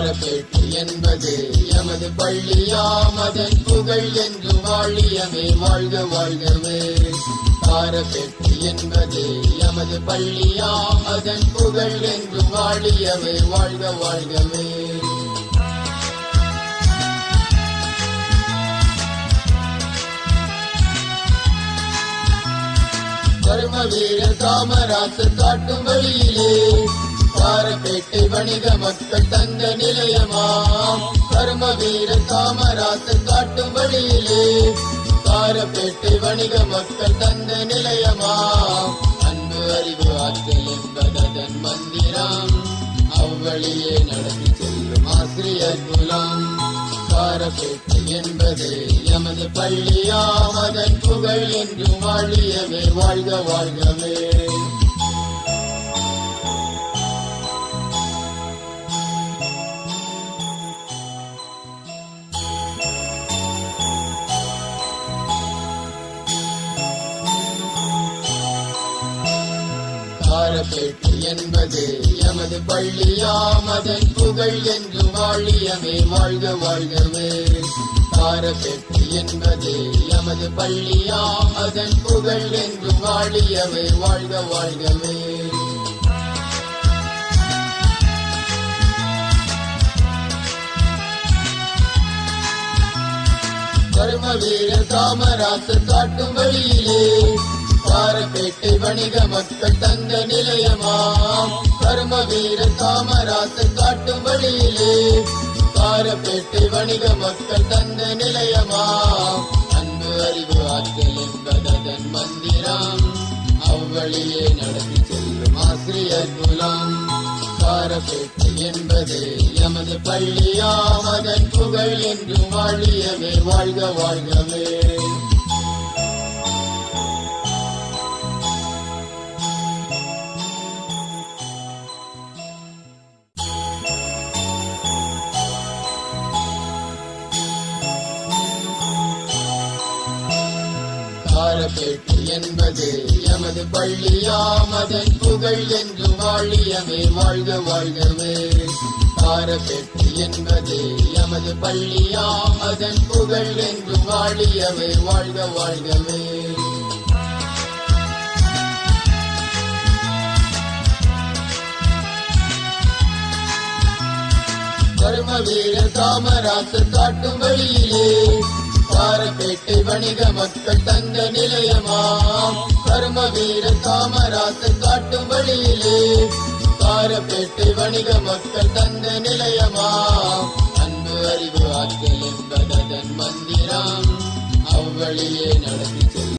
பாரபேட்டை என்பது எமது பள்ளியாம், அதன் புகழ் என்று வாழியமே வாழ்க வாழ்கவே. பாரபேட்டை என்பது எமது பள்ளியாம், அதன் புகழ் என்று வாழியவே வாழ்க வாழ்கவே. கர்ம வீரர் காமராசர் காட்டும் வழியிலே பாரபேட்டை வணிக மக்கள் தந்த நிலையமாம். கர்ம வீரர் காமராசர் காட்டும் வழியிலே பாரபேட்டை வணிக மக்கள் தந்த நிலையமாம். அன்பு அறிவு ஆற்றல் என்பதன் மந்திரம், அவ்வழியே நடத்தி செல்லும் ஆசிரியர் குலம். பாரபேட்டை என்பது எமது பள்ளியாம், அதன் புகழ் என்று வாழியவே வாழ்க வாழ்கவே. பாரபேட்டை என்பது எமது பள்ளியாம், அதன் புகழ் என்று வாழியவே வாழ்க வாழ்கவே. பாரபேட்டை என்பது எமது பள்ளியாம், அதன் புகழ் என்று வாழியவே வாழ்க வாழ்கவே. கர்ம வீரர் காமராசர் காட்டும் வழியிலே பாரபேட்டை வணிக மக்கள் தந்த நிலையமாம். கர்ம வீரர் காமராசர் காட்டும் வழியிலே பாரபேட்டை வணிக மக்கள் தந்த நிலையமாம். அன்பு அறிவு ஆற்றல் என்பதன் மந்திரம், அவ்வழியே நடத்தி செல்லும் ஆசிரியர் குலம். பாரபேட்டை என்பது எமது பள்ளியாம், அதன் புகழ் என்று வாழியவே வாழ்க வாழ்கவே. பாரபேட்டை என்பது எமது பள்ளியாம், அதன் புகழ் என்று வாழியவே வாழ்க வாழ்கவே. பாரபேட்டை என்பது எமது பள்ளியாம், அதன் புகழ் என்று வாழியவே வாழ்க வாழ்கவே. கர்ம வீரர் காமராசர் காட்டும் வழியிலே பாரபேட்டை வணிக மக்கள் தந்த நிலையமாம். கர்ம வீரர் காமராசர் காட்டும் வழியிலே பாரபேட்டை வணிக மக்கள் தந்த நிலையமாம். அன்பு அறிவு ஆற்றல் என்பதன் மந்திரம், அவ்வழியே நடத்தி